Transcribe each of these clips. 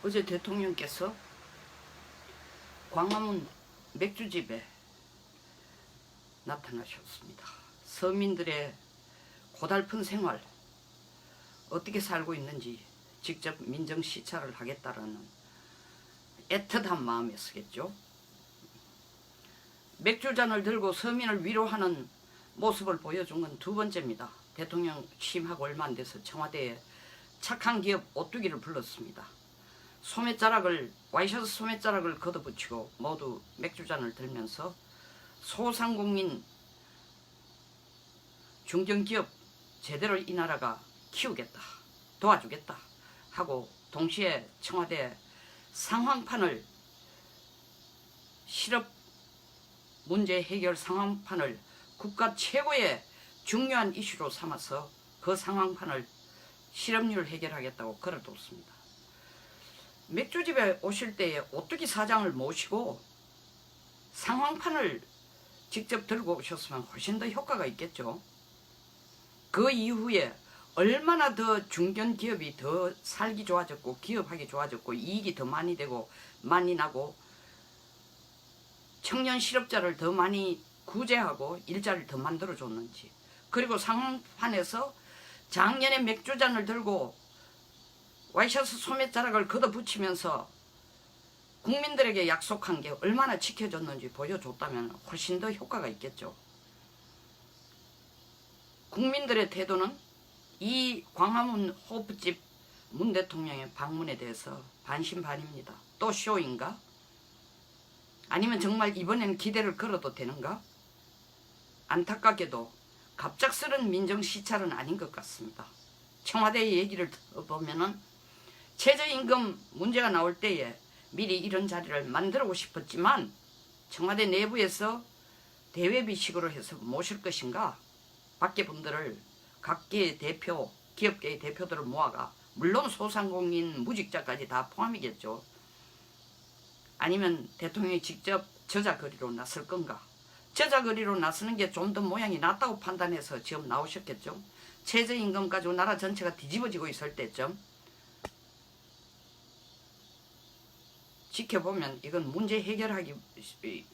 어제 대통령께서 광화문 맥주집에 나타나셨습니다. 서민들의 고달픈 생활 어떻게 살고 있는지 직접 민정 시찰을 하겠다라는 애틋한 마음이었겠죠. 맥주잔을 들고 서민을 위로하는 모습을 보여준 건 두 번째입니다. 대통령 취임하고 얼마 안 돼서 청와대에 착한 기업 오뚜기를 불렀습니다. 와이셔츠 소매자락을 걷어붙이고 모두 맥주잔을 들면서 소상공인 중견기업 제대로 이 나라가 키우겠다, 도와주겠다 하고 동시에 청와대 상황판을 실업 문제 해결 상황판을 국가 최고의 중요한 이슈로 삼아서 그 상황판을 실업률 해결하겠다고 걸어뒀습니다. 맥주집에 오실 때에 오뚜기 사장을 모시고 상황판을 직접 들고 오셨으면 훨씬 더 효과가 있겠죠. 그 이후에 얼마나 더 중견기업이 더 살기 좋아졌고 기업하기 좋아졌고 이익이 더 많이 되고 많이 나고 청년 실업자를 더 많이 구제하고 일자리를 더 만들어줬는지, 그리고 상황판에서 작년에 맥주잔을 들고 와이셔츠 소매자락을 걷어붙이면서 국민들에게 약속한 게 얼마나 지켜졌는지 보여줬다면 훨씬 더 효과가 있겠죠. 국민들의 태도는 이 광화문 호프집 문 대통령의 방문에 대해서 반신반의입니다. 또 쇼인가? 아니면 정말 이번에는 기대를 걸어도 되는가? 안타깝게도 갑작스런 민정 시찰은 아닌 것 같습니다. 청와대의 얘기를 들어보면은 최저임금 문제가 나올 때에 미리 이런 자리를 만들고 싶었지만 청와대 내부에서 대외비식으로 해서 모실 것인가? 밖에 분들을 각계의 대표, 기업계의 대표들을 모아가, 물론 소상공인 무직자까지 다 포함이겠죠. 아니면 대통령이 직접 저자거리로 나설 건가? 저자거리로 나서는 게 좀 더 모양이 낫다고 판단해서 지금 나오셨겠죠. 최저임금 가지고 나라 전체가 뒤집어지고 있을 때쯤 지켜보면 이건 문제 해결하기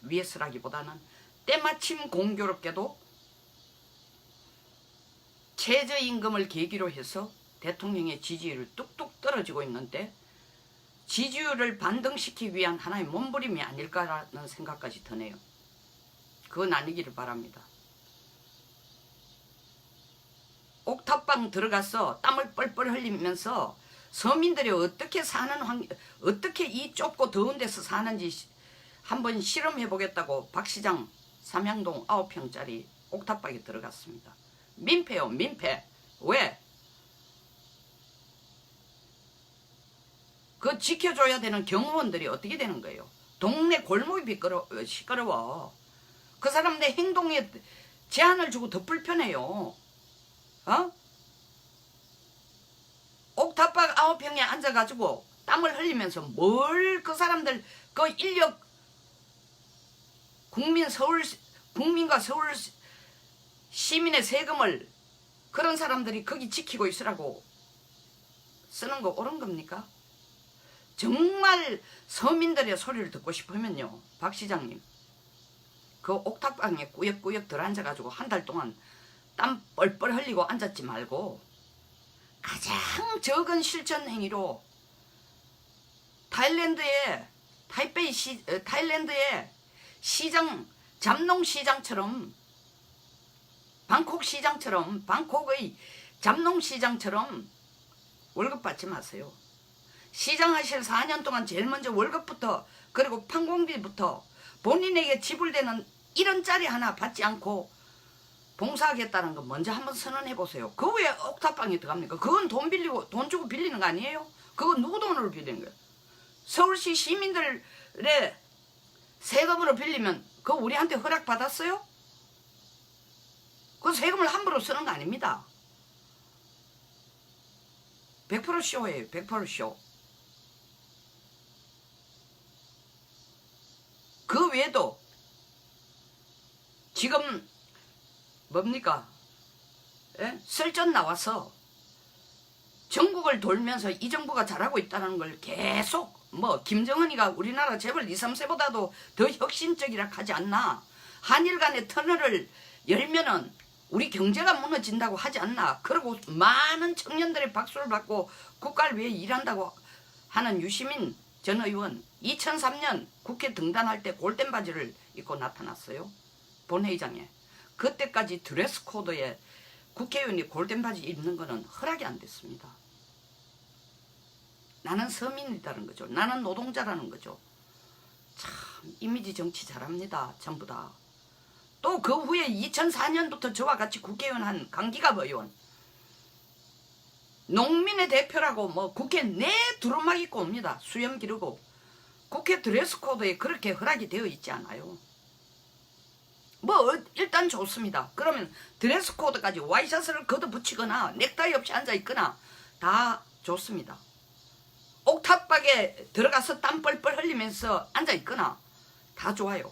위해서라기보다는 때마침 공교롭게도 최저임금을 계기로 해서 대통령의 지지율이 뚝뚝 떨어지고 있는데 지지율을 반등시키기 위한 하나의 몸부림이 아닐까라는 생각까지 드네요. 그건 아니기를 바랍니다. 옥탑방 들어가서 땀을 뻘뻘 흘리면서 서민들이 어떻게 사는 어떻게 이 좁고 더운 데서 사는지 한번 실험해 보겠다고 박 시장 삼양동 9평짜리 옥탑방에 들어갔습니다. 민폐요, 민폐. 왜? 그 지켜줘야 되는 경호원들이 어떻게 되는 거예요? 동네 골목이 시끄러워. 그 사람들 행동에 제한을 주고 더 불편해요. 옥탑방 9평에 앉아가지고 땀을 흘리면서 뭘 그 사람들 그 인력 국민과 서울 시민의 세금을 그런 사람들이 거기 지키고 있으라고 쓰는 거 옳은 겁니까? 정말 서민들의 소리를 듣고 싶으면요, 박 시장님, 그 옥탑방에 꾸역꾸역 들어앉아가지고 한 달 동안 땀 뻘뻘 흘리고 앉았지 말고 가장 적은 실천 행위로 타일랜드의 시장, 잠농시장처럼, 방콕의 잠농시장처럼 월급 받지 마세요. 시장하실 4년 동안 제일 먼저 월급부터, 그리고 판공비부터 본인에게 지불되는 1원짜리 하나 받지 않고 봉사하겠다는 거 먼저 한번 선언해보세요. 그거 왜 옥탑방에 들어갑니까? 그건 돈 주고 빌리는 거 아니에요? 그건 누구 돈으로 빌리는 거예요? 서울시 시민들의 세금으로 빌리면 그거 우리한테 허락받았어요? 그 세금을 함부로 쓰는 거 아닙니다. 100% 쇼예요. 100% 쇼. 그 외에도 지금 뭡니까? 예? 설전 나와서 전국을 돌면서 이 정부가 잘하고 있다는 걸 계속 뭐 김정은이가 우리나라 재벌 2, 3세보다도 더 혁신적이라 하지 않나. 한일 간의 터널을 열면은 우리 경제가 무너진다고 하지 않나. 그리고 많은 청년들의 박수를 받고 국가를 위해 일한다고 하는 유시민 전 의원 2003년 국회 등단할 때 골덴 바지를 입고 나타났어요. 본회의장에. 그때까지 드레스 코드에 국회의원이 골덴 바지 입는 거는 허락이 안 됐습니다. 나는 서민이라는 거죠. 나는 노동자라는 거죠. 참 이미지 정치 잘합니다. 전부 다. 또 그 후에 2004년부터 저와 같이 국회의원 한 강기갑 의원. 농민의 대표라고 뭐 국회 내 두루마기 입고 옵니다. 수염 기르고. 국회 드레스 코드에 그렇게 허락이 되어 있지 않아요. 뭐 일단 좋습니다. 그러면 드레스 코드까지 와이셔츠를 걷어붙이거나 넥타이 없이 앉아있거나 다 좋습니다. 옥탑방에 들어가서 땀 뻘뻘 흘리면서 앉아있거나 다 좋아요.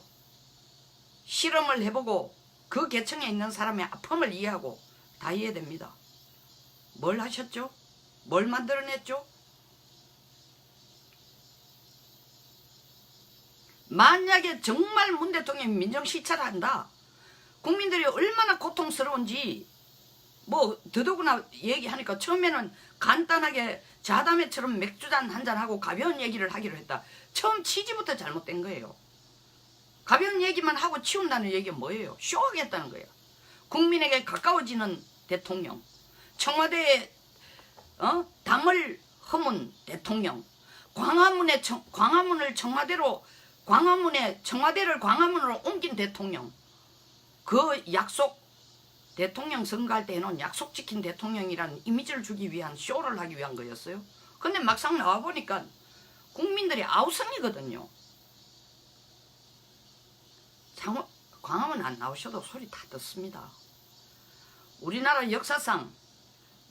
실험을 해보고 그 계층에 있는 사람의 아픔을 이해하고 다 이해됩니다. 뭘 하셨죠? 뭘 만들어냈죠? 만약에 정말 문 대통령이 민정시찰을 한다. 국민들이 얼마나 고통스러운지 뭐 더더구나 얘기하니까 처음에는 간단하게 자담회처럼 맥주잔 한잔하고 가벼운 얘기를 하기로 했다. 처음 취지부터 잘못된 거예요. 가벼운 얘기만 하고 치운다는 얘기가 뭐예요? 쇼하겠다는 거예요. 국민에게 가까워지는 대통령, 청와대에 담을 허문 대통령, 광화문을 청와대로 청와대를 광화문으로 옮긴 대통령, 그 약속 대통령 선거할 때 해놓은 약속 지킨 대통령이라는 이미지를 주기 위한 쇼를 하기 위한 거였어요. 근데 막상 나와보니까 국민들이 아우성이거든요. 광화문 안 나오셔도 소리 다 듣습니다. 우리나라 역사상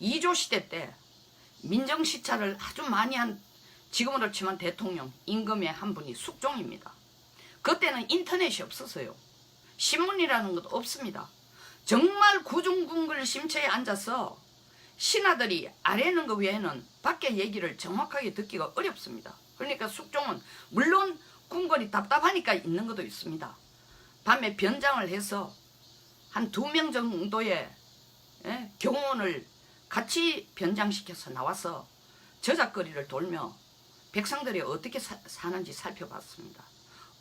2조 시대 때 민정시찰을 아주 많이 한 지금으로 치면 대통령 임금의 한 분이 숙종입니다. 그때는 인터넷이 없었어요. 신문이라는 것도 없습니다. 정말 구중궁궐 심처에 앉아서 신하들이 아래는 것 외에는 밖의 얘기를 정확하게 듣기가 어렵습니다. 그러니까 숙종은 물론 궁궐이 답답하니까 있는 것도 있습니다. 밤에 변장을 해서 한 2명 정도의 경호원을 같이 변장시켜서 나와서 저작거리를 돌며 백성들이 어떻게 사는지 살펴봤습니다.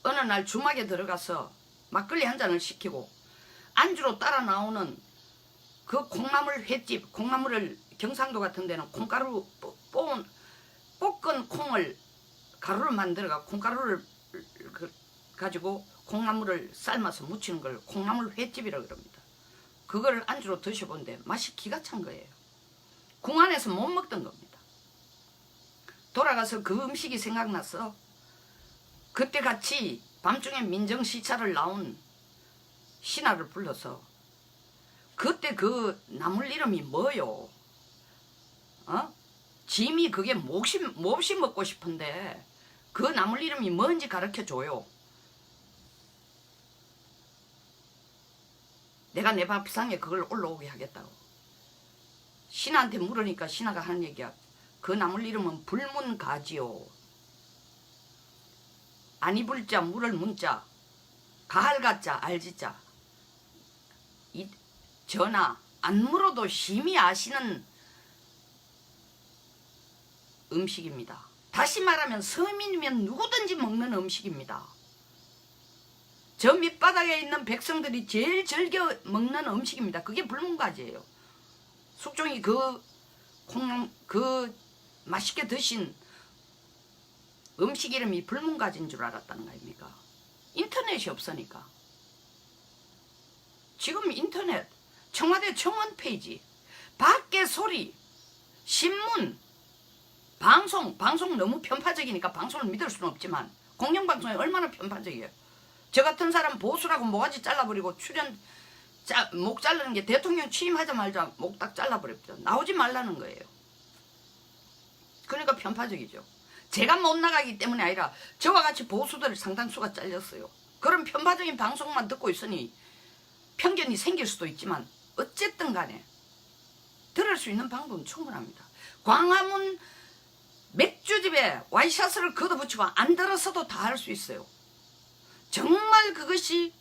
어느 날 주막에 들어가서 막걸리 한 잔을 시키고 안주로 따라 나오는 그 콩나물 횟집, 콩나물을 경상도 같은 데는 콩가루 볶은 콩을 가루를 만들어가 콩가루를 가지고 콩나물을 삶아서 무치는 걸 콩나물 횟집이라고 그럽니다. 그걸 안주로 드셔본데 맛이 기가 찬 거예요. 궁 안에서 못 먹던 겁니다. 돌아가서 그 음식이 생각나서 그때 같이 밤중에 민정시찰을 나온 신하를 불러서 그때 그 나물 이름이 뭐요? 짐이 그게 몹시 먹고 싶은데 그 나물 이름이 뭔지 가르쳐줘요. 내가 내 밥상에 그걸 올라오게 하겠다고. 신하한테 물으니까 신하가 하는 얘기야. 그 나물 이름은 불문가지요. 아니 불자 물을 문자 가할가자 알지자. 전하 안 물어도 심히 아시는 음식입니다. 다시 말하면 서민이면 누구든지 먹는 음식입니다. 저 밑바닥에 있는 백성들이 제일 즐겨 먹는 음식입니다. 그게 불문가지예요. 숙종이 그 맛있게 드신 음식 이름이 불문가지인 줄 알았다는 거 아닙니까? 인터넷이 없으니까. 지금 인터넷, 청와대 청원 페이지, 밖에 소리, 신문, 방송 너무 편파적이니까 방송을 믿을 수는 없지만 공영방송이 얼마나 편파적이에요. 저 같은 사람 보수라고 모가지 잘라버리고 목 자르는 게 대통령 취임하자마자 목 딱 잘라버렸죠. 나오지 말라는 거예요. 그러니까 편파적이죠. 제가 못 나가기 때문이 아니라 저와 같이 보수들 상당수가 잘렸어요. 그런 편파적인 방송만 듣고 있으니 편견이 생길 수도 있지만 어쨌든 간에 들을 수 있는 방법은 충분합니다. 광화문 맥주집에 와이셔츠를 걷어붙이고 안 들어서도 다 할 수 있어요. 정말 그것이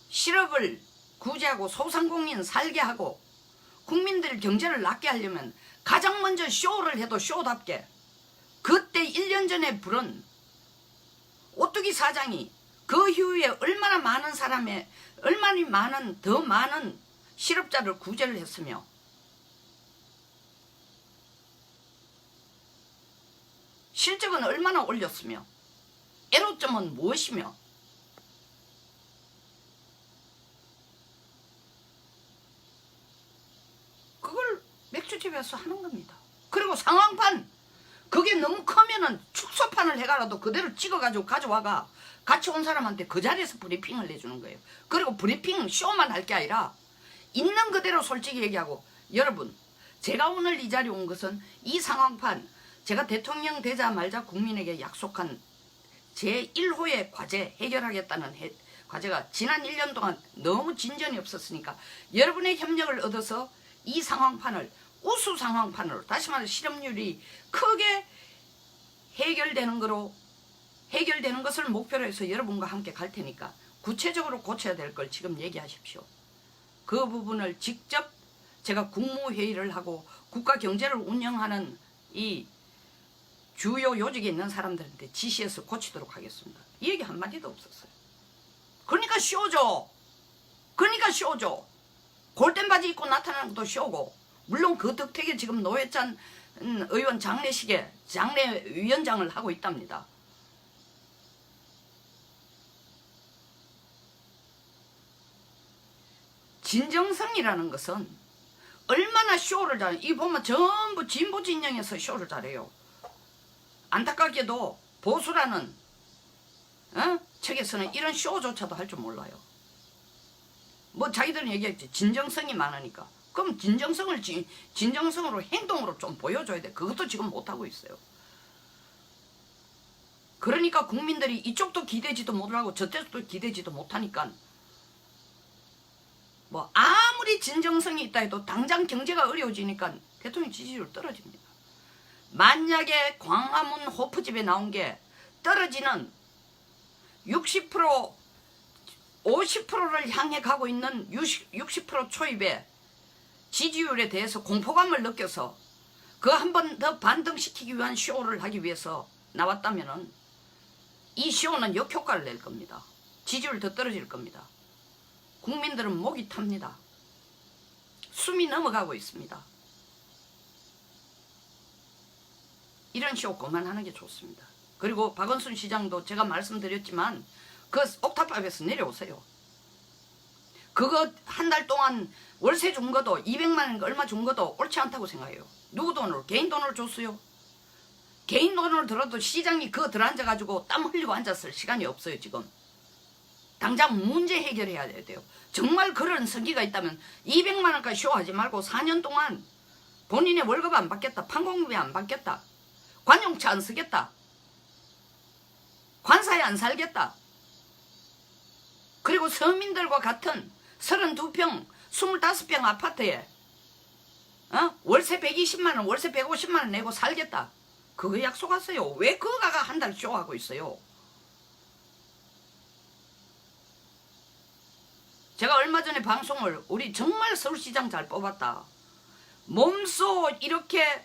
실업을 구제하고 소상공인 살게 하고 국민들 경제를 낮게 하려면 가장 먼저 쇼를 해도 쇼답게, 그때 1년 전에 부른 오뚜기 사장이 그 이후에 얼마나 많은 더 많은 실업자를 구제를 했으며, 실적은 얼마나 올렸으며, 애로점은 무엇이며, 그걸 맥주집에서 하는 겁니다. 그리고 상황판, 그게 너무 크면은 축소판을 해가라도 그대로 찍어가지고 가져와가 같이 온 사람한테 그 자리에서 브리핑을 해주는 거예요. 그리고 브리핑 쇼만 할 게 아니라 있는 그대로 솔직히 얘기하고, 여러분, 제가 오늘 이 자리에 온 것은 이 상황판, 제가 대통령 되자마자 국민에게 약속한 제1호의 과제 해결하겠다는 과제가 지난 1년 동안 너무 진전이 없었으니까 여러분의 협력을 얻어서 이 상황판을 우수 상황판으로, 다시 말해 실업률이 크게 해결되는 것을 목표로 해서 여러분과 함께 갈 테니까 구체적으로 고쳐야 될 걸 지금 얘기하십시오. 그 부분을 직접 제가 국무회의를 하고 국가 경제를 운영하는 이 주요 요직에 있는 사람들한테 지시해서 고치도록 하겠습니다. 이 얘기 한마디도 없었어요. 그러니까 쇼죠. 골덴 바지 입고 나타나는 것도 쇼고, 물론 그 덕택에 지금 노회찬 의원 장례식에 장례위원장을 하고 있답니다. 진정성이라는 것은 얼마나 쇼를 잘해. 이 보면 전부 진보 진영에서 쇼를 잘해요. 안타깝게도 보수라는 책에서는 이런 쇼조차도 할 줄 몰라요. 뭐 자기들은 얘기했지, 진정성이 많으니까. 그럼 진정성으로 행동으로 좀 보여줘야 돼. 그것도 지금 못하고 있어요. 그러니까 국민들이 이쪽도 기대지도 못하고 저쪽도 기대지도 못하니까, 뭐 아무리 진정성이 있다 해도 당장 경제가 어려워지니까 대통령 지지율 떨어집니다. 만약에 광화문 호프집에 나온 게 떨어지는 60%, 50%를 향해 가고 있는 60% 초입의 지지율에 대해서 공포감을 느껴서 그 한 번 더 반등시키기 위한 쇼를 하기 위해서 나왔다면은 이 쇼는 역효과를 낼 겁니다. 지지율 더 떨어질 겁니다. 국민들은 목이 탑니다. 숨이 넘어가고 있습니다. 이런 쇼 그만하는 게 좋습니다. 그리고 박원순 시장도 제가 말씀드렸지만 그 옥탑방에서 내려오세요. 그거 한 달 동안 월세 준 것도 200만 원인가 얼마 준 것도 옳지 않다고 생각해요. 누구 돈으로? 개인 돈으로 줬어요. 개인 돈으로 들어도 시장이 그거 들어앉아가지고 땀 흘리고 앉았을 시간이 없어요. 지금 당장 문제 해결해야 돼요. 정말 그런 성기가 있다면 200만 원까지 쇼하지 말고 4년 동안 본인의 월급 안 받겠다, 판공비 안 받겠다, 관용차 안 쓰겠다, 관사에 안 살겠다, 그리고 서민들과 같은 32평, 25평 아파트에 월세 120만 원, 월세 150만 원 내고 살겠다. 그거 약속하세요. 왜 그거가 한 달 쇼하고 있어요? 제가 얼마 전에 방송을, 우리 정말 서울시장 잘 뽑았다, 몸소 이렇게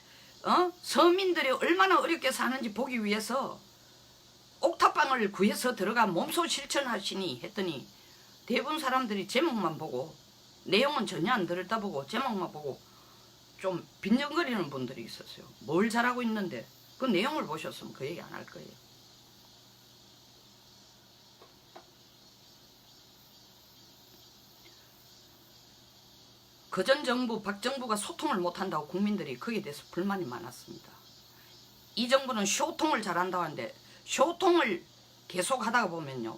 서민들이 얼마나 어렵게 사는지 보기 위해서 옥탑방을 구해서 들어가 몸소 실천하시니 했더니 대부분 사람들이 제목만 보고 내용은 전혀 안 들여다보고 제목만 보고 좀 빈정거리는 분들이 있었어요. 뭘 잘하고 있는데 그 내용을 보셨으면 그 얘기 안 할 거예요. 그전 정부 박정부가 소통을 못한다고 국민들이 거기에 대해서 불만이 많았습니다. 이 정부는 쇼통을 잘한다고 하는데 쇼통을 계속 하다가 보면요,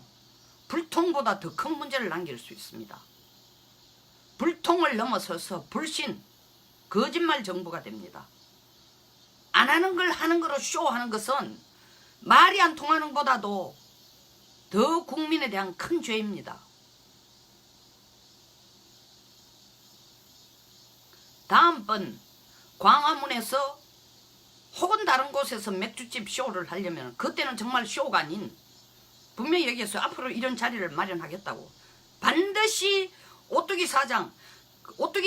불통보다 더 큰 문제를 남길 수 있습니다. 불통을 넘어서서 불신, 거짓말 정부가 됩니다. 안 하는 걸 하는 거로 쇼하는 것은 말이 안 통하는 것보다도 더 국민에 대한 큰 죄입니다. 다음번 광화문에서 혹은 다른 곳에서 맥주집 쇼를 하려면 그때는 정말 쇼가 아닌 분명히 여기에서 앞으로 이런 자리를 마련하겠다고 반드시 오뚜기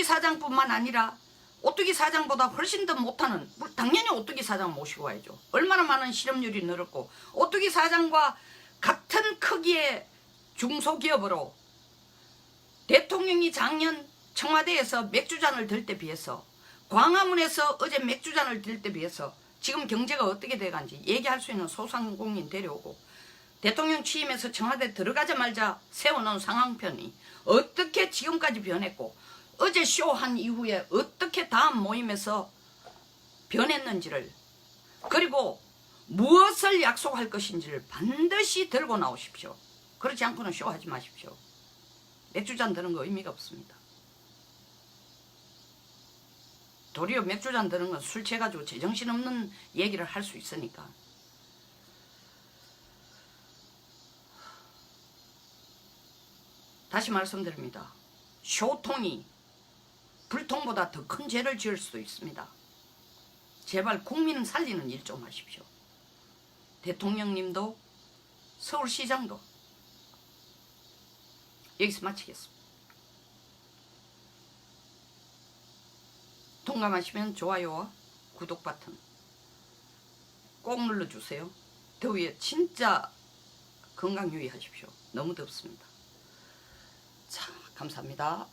사장뿐만 아니라 오뚜기 사장보다 훨씬 더 못하는 당연히 오뚜기 사장 모시고 와야죠. 얼마나 많은 실업률이 늘었고 오뚜기 사장과 같은 크기의 중소기업으로 대통령이 작년 청와대에서 맥주잔을 들 때 비해서 광화문에서 어제 맥주잔을 들 때 비해서 지금 경제가 어떻게 돼간지 얘기할 수 있는 소상공인 데려오고 대통령 취임해서 청와대 들어가자마자 세워놓은 상황편이 어떻게 지금까지 변했고 어제 쇼한 이후에 어떻게 다음 모임에서 변했는지를 그리고 무엇을 약속할 것인지를 반드시 들고 나오십시오. 그렇지 않고는 쇼하지 마십시오. 맥주잔 드는 거 의미가 없습니다. 도리어 맥주잔 드는 건 술 취해가지고 제정신 없는 얘기를 할 수 있으니까. 다시 말씀드립니다. 쇼통이 불통보다 더 큰 죄를 지을 수도 있습니다. 제발 국민을 살리는 일 좀 하십시오. 대통령님도 서울시장도. 여기서 마치겠습니다. 동감하시면 좋아요와 구독 버튼 꼭 눌러주세요. 더위에 진짜 건강 유의하십시오. 너무 덥습니다. 자, 감사합니다.